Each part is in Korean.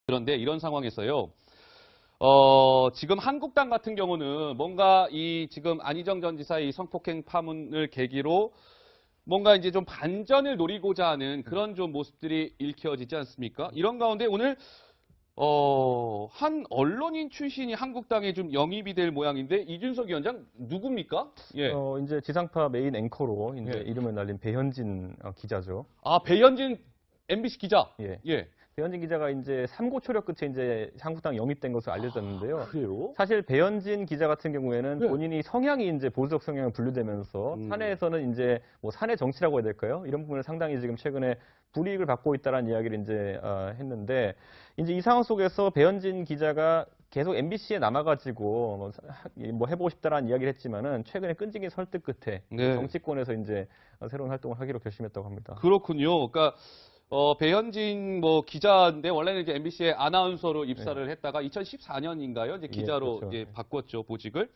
그런데 이런 상황에서요. 지금 한국당 같은 경우는 뭔가 이 지금 안희정 전 지사의 이 성폭행 파문을 계기로 뭔가 이제 좀 반전을 노리고자 하는 그런 좀 모습들이 읽혀지지 않습니까? 이런 가운데 오늘 한 언론인 출신이 한국당에 좀 영입이 될 모양인데 이준석 위원장 누굽니까? 예. 이제 지상파 메인 앵커로 이제 예. 이름을 날린 배현진 기자죠. 아, 배현진 MBC 기자. 예. 예. 배현진 기자가 이제 삼고 초력 끝에 이제 한국당 영입된 것으로 알려졌는데요. 그래요? 사실 배현진 기자 같은 경우에는 네. 본인이 성향이 이제 보수적 성향을 분류되면서 사내에서는 이제 뭐 사내 정치라고 해야 될까요? 이런 부분을 상당히 지금 최근에 불이익을 받고 있다라는 이야기를 이제 했는데 이제 이 상황 속에서 배현진 기자가 계속 MBC에 남아가지고 뭐 해보고 싶다라는 이야기를 했지만은 최근에 끈질긴 설득 끝에 네. 정치권에서 이제 새로운 활동을 하기로 결심했다고 합니다. 그렇군요. 그러니까 배현진 뭐 기자인데 원래는 이제 MBC의 아나운서로 입사를 했다가 2014년인가요? 이제 기자로 그렇죠. 이제 바꿨죠, 보직을.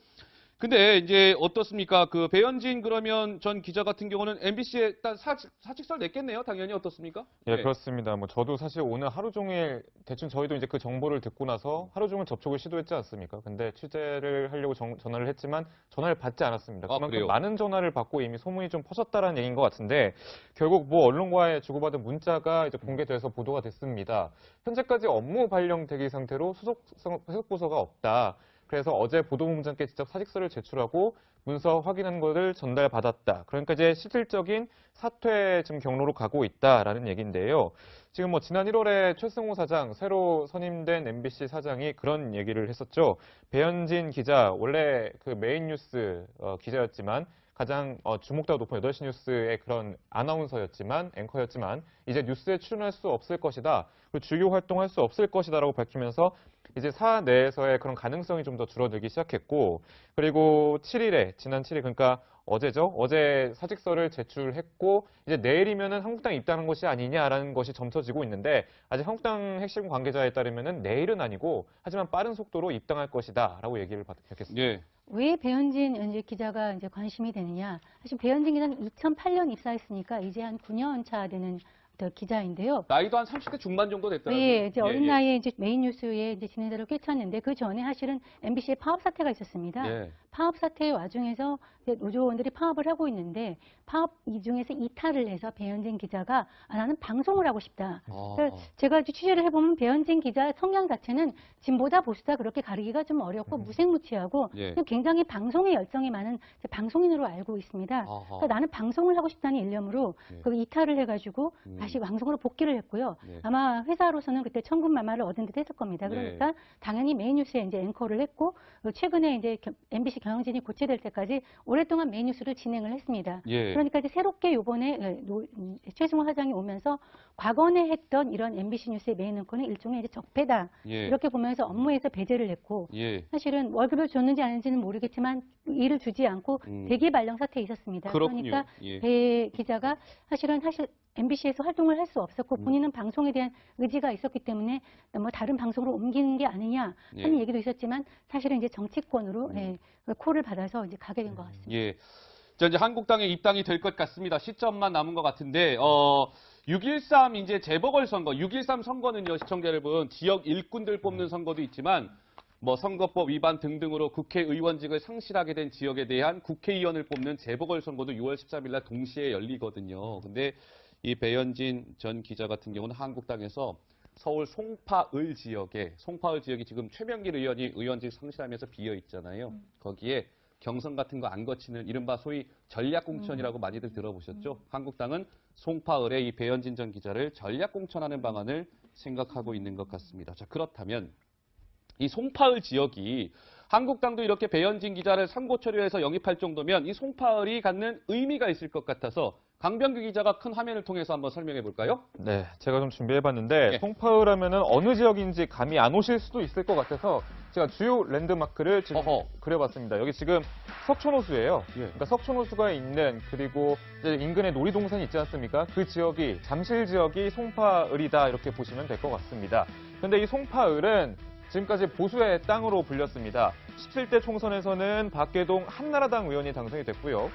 근데 이제 어떻습니까? 그 배현진 그러면 전 기자 같은 경우는 MBC에 일단 사직서를 냈겠네요. 당연히 어떻습니까? 예, 그렇습니다. 뭐 저도 사실 오늘 하루 종일 대충 저희도 이제 그 정보를 듣고 나서 하루 종일 접촉을 시도했지 않습니까? 근데 취재를 하려고 전화를 했지만 전화를 받지 않았습니다. 아, 그만큼 그래요? 많은 전화를 받고 이미 소문이 좀 퍼졌다라는 얘기인 것 같은데 결국 뭐 언론과의 주고받은 문자가 이제 공개돼서 보도가 됐습니다. 현재까지 업무 발령 대기 상태로 회속 보고서가 없다. 그래서 어제 보도본부장께 직접 사직서를 제출하고 문서 확인한 것을 전달받았다. 그러니까 이제 실질적인 사퇴 지금 경로로 가고 있다라는 얘기인데요. 지금 뭐 지난 1월에 최승호 사장, 새로 선임된 MBC 사장이 그런 얘기를 했었죠. 배현진 기자, 원래 그 메인 뉴스 기자였지만 가장 주목도가 높은 8시 뉴스의 그런 아나운서였지만, 앵커였지만 이제 뉴스에 출연할 수 없을 것이다. 그리고 주요 활동할 수 없을 것이다라고 밝히면서 이제 사 내에서의 그런 가능성이 좀 더 줄어들기 시작했고, 그리고 7일에 지난 7일 그러니까 어제죠. 어제 사직서를 제출했고 이제 내일이면은 한국당 입당한 것이 아니냐라는 것이 점쳐지고 있는데 아직 한국당 핵심 관계자에 따르면은 내일은 아니고 하지만 빠른 속도로 입당할 것이다라고 얘기를 밝혔습니다. 예. 왜 배현진 기자가 이제 관심이 되느냐? 사실 배현진 기자는 2008년 입사했으니까 이제 한 9년 차 되는 기자인데요. 나이도 한 30대 중반 정도 됐더라고요. 네, 이제 어린 나이에 이제 메인 뉴스에 이제 진행자를 꿰찼는데 그 전에 사실은 MBC의 파업 사태가 있었습니다. 예. 파업 사태의 와중에서 노조원들이 파업을 하고 있는데 파업 이 중에서 이탈을 해서 배현진 기자가 나는 방송을 하고 싶다. 그래서 제가 이제 취재를 해보면 배현진 기자의 성향 자체는 진보다 보수다 그렇게 가리기가 좀 어렵고 무색무취하고 예. 굉장히 방송에 열정이 많은 방송인으로 알고 있습니다. 그러니까 나는 방송을 하고 싶다는 일념으로 그 이탈을 해가지고 다시 방송으로 복귀를 했고요. 아마 회사로서는 그때 천군만마를 얻은 듯 했을 겁니다. 그러니까 당연히 메인 뉴스에 이제 앵커를 했고 최근에 이제 MBC 경영진이 고체될 때까지 오랫동안 메인 뉴스를 진행을 했습니다. 예. 그러니까 이제 새롭게 요번에 최승호 사장이 오면서 과거에 했던 이런 MBC 뉴스의 메인 앵커는 일종의 이제 적폐다. 예. 이렇게 보면서 업무에서 배제를 했고 예. 사실은 월급을 줬는지 아닌지는 모르겠지만 일을 주지 않고 대기 발령 사태에 있었습니다. 그렇군요. 그러니까 예. 배 기자가 사실 MBC에서 활동을 할 수 없었고 본인은 방송에 대한 의지가 있었기 때문에 뭐 다른 방송으로 옮기는 게 아니냐 하는 얘기도 있었지만 사실은 이제 정치권으로 콜을 받아서 이제 가게 된 것 같습니다. 예. 자, 이제 한국당에 입당이 될 것 같습니다. 시점만 남은 것 같은데, 6.13 이제 재보궐선거, 6.13 선거는요, 시청자 여러분, 지역 일꾼들 뽑는 선거도 있지만, 뭐 선거법 위반 등등으로 국회의원직을 상실하게 된 지역에 대한 국회의원을 뽑는 재보궐선거도 6월 13일 날 동시에 열리거든요. 근데 이 배현진 전 기자 같은 경우는 한국당에서 서울 송파을 지역이 지금 최명길 의원이 의원직 상실하면서 비어 있잖아요. 거기에 경선 같은 거 안 거치는 이른바 소위 전략공천이라고 많이들 들어보셨죠? 한국당은 송파을에 이 배현진 전 기자를 전략공천하는 방안을 생각하고 있는 것 같습니다. 자, 그렇다면 이 송파을 지역이 한국당도 이렇게 배현진 기자를 상고 처리해서 영입할 정도면 이 송파을이 갖는 의미가 있을 것 같아서 강병규 기자가 큰 화면을 통해서 한번 설명해 볼까요? 네, 제가 좀 준비해봤는데 예. 송파을 하면은 어느 지역인지 감이 안 오실 수도 있을 것 같아서 제가 주요 랜드마크를 지금 그려봤습니다. 여기 지금 석촌호수예요. 예. 그러니까 석촌호수가 있는 그리고 이제 인근에 놀이동산이 있지 않습니까? 그 지역이 잠실 지역이 송파을이다 이렇게 보시면 될 것 같습니다. 그런데 이 송파을은 지금까지 보수의 땅으로 불렸습니다. 17대 총선에서는 박계동 한나라당 의원이 당선이 됐고요.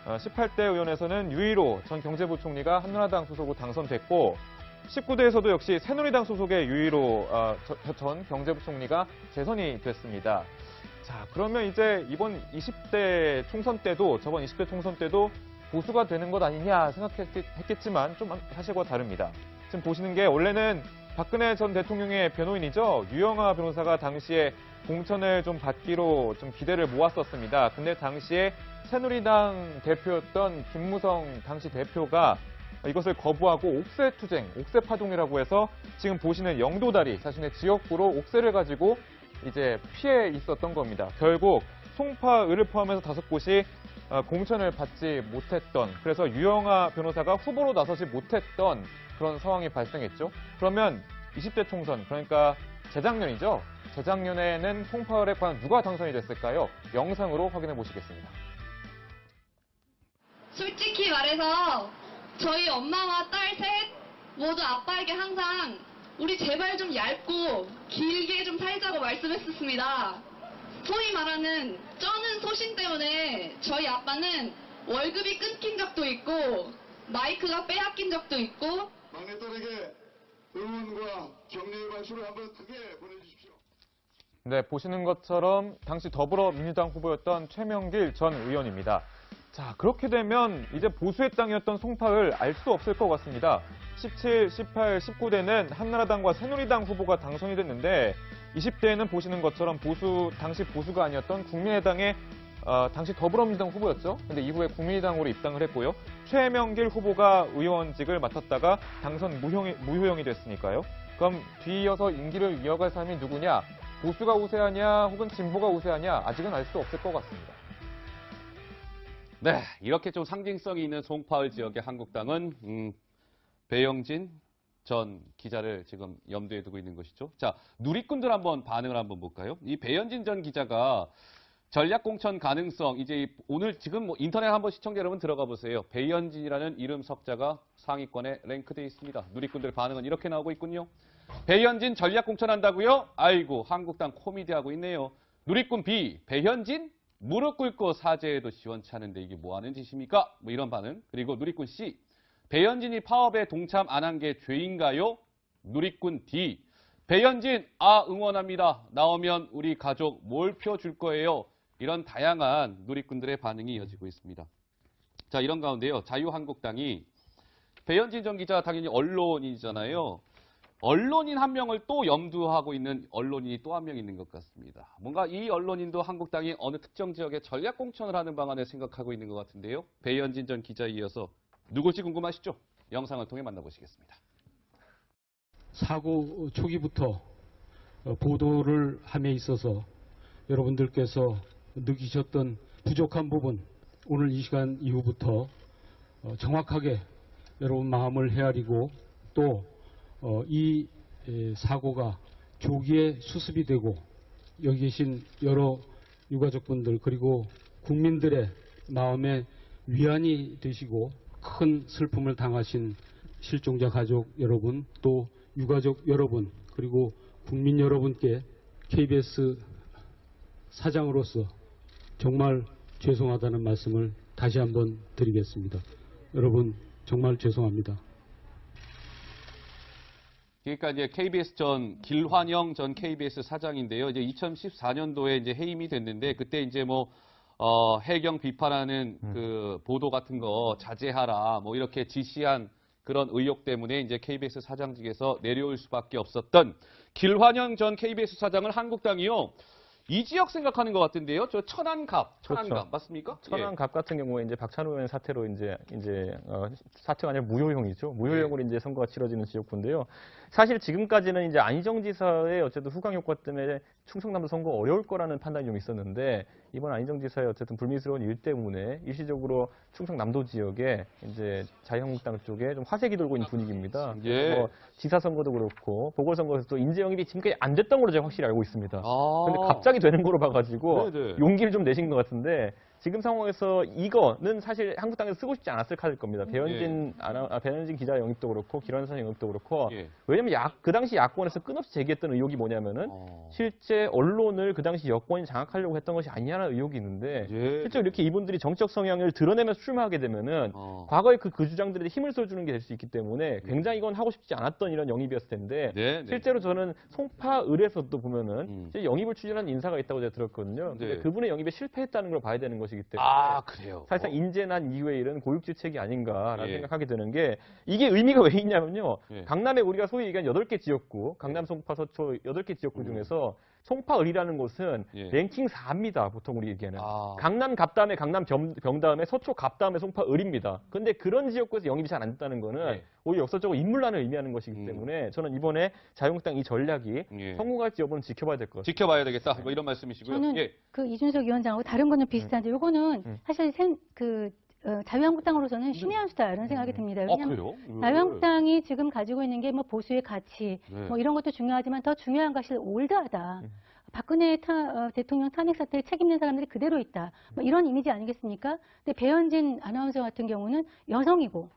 18대 의원에서는 유일호 전 경제부총리가 한나라당 소속으로 당선됐고 19대에서도 역시 새누리당 소속의 유일호 전 경제부총리가 재선이 됐습니다. 자, 그러면 이제 이번 20대 총선 때도 저번 20대 총선 때도 보수가 되는 것 아니냐 생각했겠지만 좀 사실과 다릅니다. 지금 보시는 게 원래는 박근혜 전 대통령의 변호인이죠. 유영하 변호사가 당시에 공천을 좀 받기로 좀 기대를 모았었습니다. 근데 당시에 새누리당 대표였던 김무성 당시 대표가 이것을 거부하고 옥새 투쟁, 옥새 파동이라고 해서 지금 보시는 영도다리 자신의 지역구로 옥새를 가지고 이제 피해 있었던 겁니다. 결국 송파, 을을 포함해서 5곳이 공천을 받지 못했던, 그래서 유영하 변호사가 후보로 나서지 못했던 그런 상황이 발생했죠. 그러면 20대 총선, 그러니까 재작년이죠. 재작년에는 송파을에 과연 누가 당선이 됐을까요? 영상으로 확인해 보시겠습니다. 솔직히 말해서 저희 엄마와 딸 셋 모두 아빠에게 항상 우리 제발 좀 얇고 길게 좀 살자고 말씀했었습니다. 소위 말하는 쩌는 소신 때문에 저희 아빠는 월급이 끊긴 적도 있고 마이크가 빼앗긴 적도 있고 막내딸에게 응원과 격려의 말씀을 한번 크게 보내주십시오. 네, 보시는 것처럼 당시 더불어민주당 후보였던 최명길 전 의원입니다. 자, 그렇게 되면 이제 보수의 땅이었던 송파를 알 수 없을 것 같습니다. 17, 18, 19대는 한나라당과 새누리당 후보가 당선이 됐는데 20대에는 보시는 것처럼 당시 보수가 아니었던 국민의당의 당시 더불어민주당 후보였죠. 근데 이후에 국민의당으로 입당을 했고요. 최명길 후보가 의원직을 맡았다가 당선 무효형이 됐으니까요. 그럼 뒤이어서 임기를 이어갈 사람이 누구냐? 보수가 우세하냐 혹은 진보가 우세하냐? 아직은 알 수 없을 것 같습니다. 네, 이렇게 좀 상징성이 있는 송파을 지역의 한국당은 배영진 전 기자를 지금 염두에 두고 있는 것이죠. 자, 누리꾼들 한번 반응을 한번 볼까요? 이 배현진 전 기자가 전략공천 가능성, 이제 오늘 지금 뭐 인터넷 한번 시청자 여러분 들어가 보세요. 배현진이라는 이름 석자가 상위권에 랭크되어 있습니다. 누리꾼들 반응은 이렇게 나오고 있군요. 배현진 전략공천한다고요? 아이고, 한국당 코미디하고 있네요. 누리꾼 B, 배현진? 무릎 꿇고 사죄해도 시원치 않은데 이게 뭐 하는 짓입니까? 뭐 이런 반응. 그리고 누리꾼 C, 배현진이 파업에 동참 안 한 게 죄인가요? 누리꾼 D, 배현진 응원합니다. 나오면 우리 가족 몰표 줄 거예요. 이런 다양한 누리꾼들의 반응이 이어지고 있습니다. 자, 이런 가운데요. 자유한국당이 배현진 전 기자 당연히 언론인이잖아요. 언론인 한 명을 또 염두하고 있는 언론인이 또 한 명 있는 것 같습니다. 뭔가 이 언론인도 한국당이 어느 특정 지역에 전략 공천을 하는 방안을 생각하고 있는 것 같은데요. 배현진 전 기자에 이어서 누구지 궁금하시죠? 영상을 통해 만나보시겠습니다. 사고 초기부터 보도를 함에 있어서 여러분들께서 느끼셨던 부족한 부분, 오늘 이 시간 이후부터 정확하게 여러분 마음을 헤아리고 또 이 사고가 조기에 수습이 되고 여기 계신 여러 유가족분들 그리고 국민들의 마음에 위안이 되시고 큰 슬픔을 당하신 실종자 가족 여러분 또 유가족 여러분 그리고 국민 여러분께 KBS 사장으로서 정말 죄송하다는 말씀을 다시 한번 드리겠습니다. 여러분 정말 죄송합니다. 그러니까 이제 KBS 전 길환영 전 KBS 사장인데요. 이제 2014년도에 이제 해임이 됐는데 그때 이제 뭐 해경 비판하는 그 보도 같은 거 자제하라 뭐 이렇게 지시한 그런 의혹 때문에 이제 KBS 사장직에서 내려올 수밖에 없었던 길환영 전 KBS 사장을 한국당이요. 이 지역 생각하는 것 같은데요. 저 천안갑 그렇죠. 맞습니까? 천안갑 같은 경우에 이제 박찬호 의원 사태로 이제 사퇴가 아니라 무효형이죠. 무효형으로 이제 선거가 치러지는 지역구인데요. 사실 지금까지는 이제 안희정 지사의 어쨌든 후광 효과 때문에 충청남도 선거 어려울 거라는 판단이 좀 있었는데 이번 안희정 지사의 어쨌든 불미스러운 일 때문에 일시적으로 충청남도 지역에 이제 자유한국당 쪽에 좀 화색이 돌고 있는 분위기입니다. 예. 뭐 지사 선거도 그렇고 보궐선거에서도 인재 영입이 지금까지 안 됐던 걸로 제가 확실히 알고 있습니다. 근데 갑자기 되는 거로 봐가지고 네네. 용기를 좀 내신 것 같은데 지금 상황에서 이거는 사실 한국당에서 쓰고 싶지 않았을 카드일 겁니다. 배현진 기자 영입도 그렇고 기란선 영입도 그렇고 왜냐면 그 당시 야권에서 끝없이 제기했던 의혹이 뭐냐면은 실제 언론을 그 당시 여권이 장악하려고 했던 것이 아니냐는 의혹이 있는데 실제 이렇게 이분들이 정치적 성향을 드러내면서 출마하게 되면은 과거에 그 주장들에 힘을 써주는 게 될 수 있기 때문에 굉장히 이건 하고 싶지 않았던 이런 영입이었을 텐데 실제로 저는 송파을에서도 보면은 영입을 추진한 인사가 있다고 제가 들었거든요. 근데 그분의 영입에 실패했다는 걸 봐야 되는 것이기 때문에 그래요. 사실상 인재난 이후의 일은 고육지책이 아닌가라는 생각하게 되는 게 이게 의미가 왜 있냐면요. 강남에 우리가 소위 얘기한 8개 지역구, 강남, 송파, 서초 8개 지역구 중에서 송파을이라는 곳은 랭킹 4입니다. 보통 우리 얘기하는. 강남 갑 다음에 강남 병 다음에 서초 갑 다음에 송파을입니다. 근데 그런 지역구에서 영입이 잘 안 됐다는 거는 오히려 역설적으로 인물난을 의미하는 것이기 때문에 저는 이번에 자유한국당 이 전략이 성공할지 여부는 지켜봐야 될 것 같습니다. 지켜봐야 되겠다. 뭐 이런 말씀이시고요. 저는 그 이준석 위원장하고 다른 거는 비슷한데 요거는 사실 자유한국당으로서는 신의 한 수다 이런 생각이 듭니다. 왜냐하면 그래요? 자유한국당이 지금 가지고 있는 게 뭐 보수의 가치 뭐 이런 것도 중요하지만 더 중요한 것이 올드하다. 박근혜 대통령 탄핵 사태에 책임진 사람들이 그대로 있다. 뭐 이런 이미지 아니겠습니까? 근데 배현진 아나운서 같은 경우는 여성이고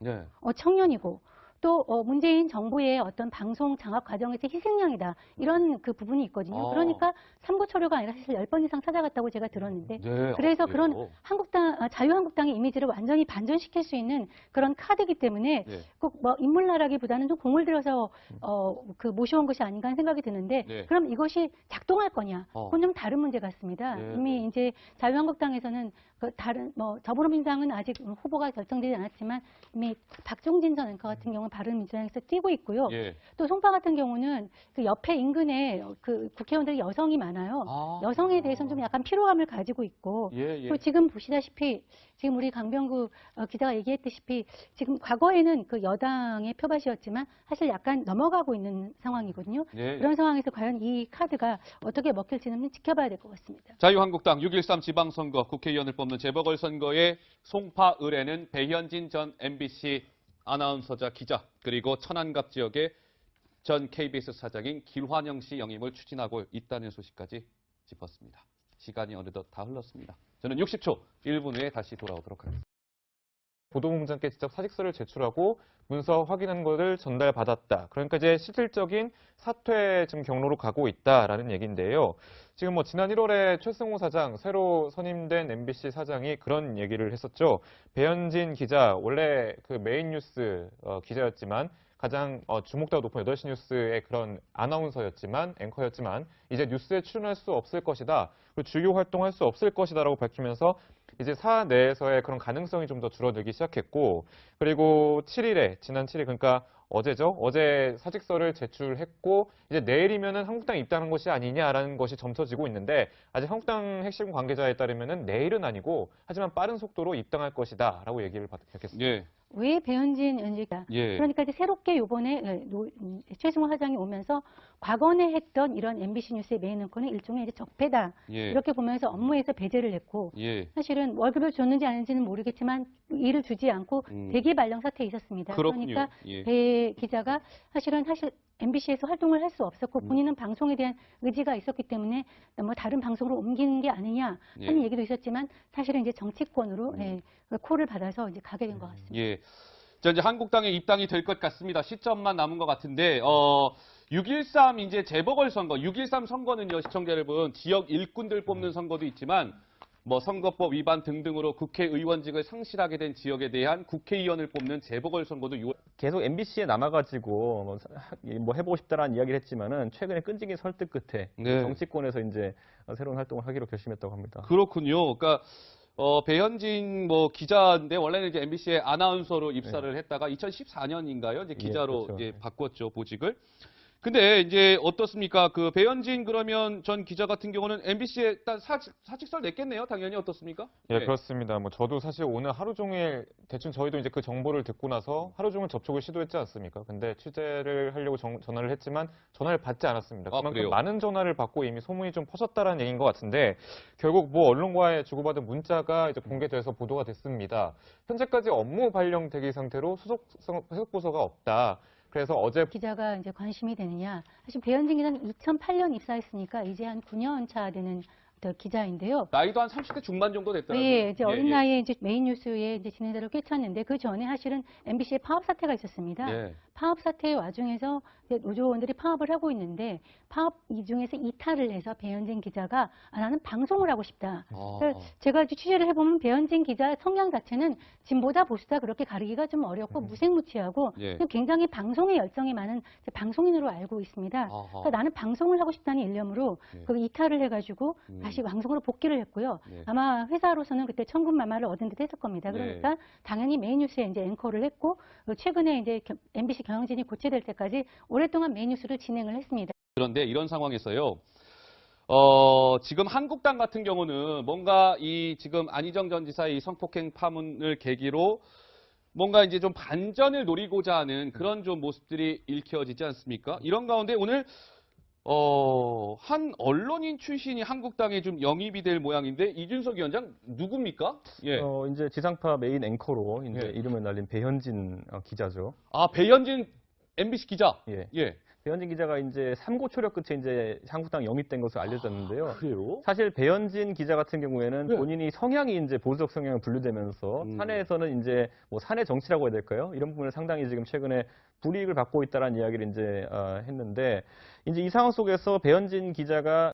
청년이고 또 문재인 정부의 어떤 방송 장악 과정에서 희생양이다. 이런 그 부분이 있거든요. 그러니까 삼고초려가 아니라 사실 10번 이상 찾아갔다고 제가 들었는데 그래서 그런 자유한국당의 이미지를 완전히 반전시킬 수 있는 그런 카드이기 때문에 꼭 뭐 인물나라기보다는 좀 공을 들여서 그 모셔온 것이 아닌가 하는 생각이 드는데 그럼 이것이 작동할 거냐? 그건 좀 다른 문제 같습니다. 이미 이제 자유한국당에서는 더불어민주당은 아직 후보가 결정되지 않았지만 이미 박종진 전 앵커 같은 경우는 바른민주당에서 뛰고 있고요. 또 송파 같은 경우는 그 옆에 인근에 그 국회의원들이 여성이 많아요. 여성에 대해서는 좀 약간 피로감을 가지고 있고 또 지금 보시다시피 지금 우리 강병구 기자가 얘기했다시피 지금 과거에는 그 여당의 표밭이었지만 사실 약간 넘어가고 있는 상황이거든요. 그런 상황에서 과연 이 카드가 어떻게 먹힐지는 지켜봐야 될 것 같습니다. 자유한국당 6.13 지방선거 국회의원을 뽑는 재보궐선거의 송파을에는 배현진 전 MBC 아나운서자 기자 그리고 천안갑 지역의 전 KBS 사장인 길환영 씨 영입을 추진하고 있다는 소식까지 짚었습니다. 시간이 어느덧 다 흘렀습니다. 저는 60초 1분 후에 다시 돌아오도록 하겠습니다. 보도본부장께 직접 사직서를 제출하고 문서 확인한 것을 전달받았다. 그러니까 이제 실질적인 사퇴 지금 경로로 가고 있다라는 얘기인데요. 지금 뭐 지난 1월에 최승호 사장, 새로 선임된 MBC 사장이 그런 얘기를 했었죠. 배현진 기자, 원래 그 메인 뉴스 기자였지만 가장 주목도가 높은 8시 뉴스의 그런 아나운서였지만, 앵커였지만 이제 뉴스에 출연할 수 없을 것이다. 그리고 주요 활동할 수 없을 것이다라고 밝히면서 이제 사 내에서의 그런 가능성이 좀 더 줄어들기 시작했고, 그리고 7일에 지난 7일 그러니까 어제죠. 어제 사직서를 제출했고 이제 내일이면은 한국당에 입당한 것이 아니냐라는 것이 점쳐지고 있는데 아직 한국당 핵심 관계자에 따르면은 내일은 아니고 하지만 빠른 속도로 입당할 것이다라고 얘기를 밝혔습니다. 왜 배현진 연지가 그러니까 이제 새롭게 이번에 최승호 사장이 오면서 과거에 했던 이런 MBC 뉴스의 메인 앵커는 일종의 이제 적폐다 이렇게 보면서 업무에서 배제를 했고 사실은 월급을 줬는지 아닌지는 모르겠지만 일을 주지 않고 대기 발령 사태에 있었습니다. 그러니까 배 기자가 사실 MBC에서 활동을 할 수 없었고 본인은 방송에 대한 의지가 있었기 때문에 뭐 다른 방송으로 옮기는 게 아니냐 하는 얘기도 있었지만 사실은 이제 정치권으로 콜을 받아서 이제 가게 된 것 같습니다. 자, 이제 한국당에 입당이 될 것 같습니다. 시점만 남은 것 같은데 6.13 이제 재보궐선거, 6.13 선거는요, 시청자 여러분, 지역 일꾼들 뽑는 선거도 있지만 뭐 선거법 위반 등등으로 국회의원직을 상실하게 된 지역에 대한 국회의원을 뽑는 재보궐선거도 6월. 계속 MBC에 남아가지고 뭐 해보고 싶다라는 이야기를 했지만은 최근에 끈질긴 설득 끝에 정치권에서 이제 새로운 활동을 하기로 결심했다고 합니다. 그렇군요. 그러니까 배현진 뭐 기자인데 원래는 이제 MBC의 아나운서로 입사를 했다가 2014년인가요? 이제 기자로 그렇죠. 이제 바꿨죠, 보직을. 근데 이제 어떻습니까? 그 배현진 그러면 전 기자 같은 경우는 MBC에 일단 사직서를 냈겠네요. 당연히 어떻습니까? 예, 그렇습니다. 뭐 저도 사실 오늘 하루 종일 대충 저희도 이제 그 정보를 듣고 나서 하루 종일 접촉을 시도했지 않습니까? 근데 취재를 하려고 전화를 했지만 전화를 받지 않았습니다. 그만큼 그래요? 많은 전화를 받고 이미 소문이 좀 퍼졌다라는 얘기인 것 같은데 결국 뭐 언론과의 주고받은 문자가 이제 공개돼서 보도가 됐습니다. 현재까지 업무 발령 대기 상태로 해석 보고서가 없다. 그래서 어제 기자가 이제 관심이 되느냐. 사실 배현진 기자는 2008년 입사했으니까 이제 한 9년 차 되는 기자인데요. 나이도 한 30대 중반 정도 됐더라고요. 네, 이제 어린 예. 나이에 이제 메인 뉴스에 이제 진행자를 꿰찼는데 그 전에 사실은 MBC의 파업 사태가 있었습니다. 예. 파업 사태의 와중에서 이제 노조원들이 파업을 하고 있는데 파업 이 중에서 이탈을 해서 배현진 기자가 나는 방송을 하고 싶다. 그래서 제가 이제 취재를 해보면 배현진 기자의 성향 자체는 진보다 보수다 그렇게 가리기가 좀 어렵고 무색무취하고 예. 굉장히 방송에 열정이 많은 방송인으로 알고 있습니다. 그러니까 나는 방송을 하고 싶다는 일념으로 예. 그 이탈을 해가지고 다시 방송으로 복귀를 했고요. 네. 아마 회사로서는 그때 천군만마를 얻은 듯 했을 겁니다. 네. 그러니까 당연히 메인 뉴스에 이제 앵커를 했고 최근에 이제 MBC 경영진이 고체될 때까지 오랫동안 메인 뉴스를 진행을 했습니다. 그런데 이런 상황에서요. 지금 한국당 같은 경우는 뭔가 이 지금 안희정 전 지사의 이 성폭행 파문을 계기로 뭔가 이제 좀 반전을 노리고자 하는 그런 좀 모습들이 읽혀지지 않습니까? 이런 가운데 오늘 한 언론인 출신이 한국당에 좀 영입이 될 모양인데 이준석 위원장 누굽니까? 예. 이제 지상파 메인 앵커로 이제 예. 이름을 날린 배현진 기자죠. 아, 배현진 MBC 기자. 예. 예. 배현진 기자가 이제 삼고초려 끝에 이제 한국당 영입된 것으로 알려졌는데요. 그래요? 사실 배현진 기자 같은 경우에는 네. 본인이 성향이 이제 보수적 성향을 분류되면서 사내에서는 이제 뭐 사내 정치라고 해야 될까요? 이런 부분을 상당히 지금 최근에 불이익을 받고 있다라는 이야기를 이제 했는데 이제 이 상황 속에서 배현진 기자가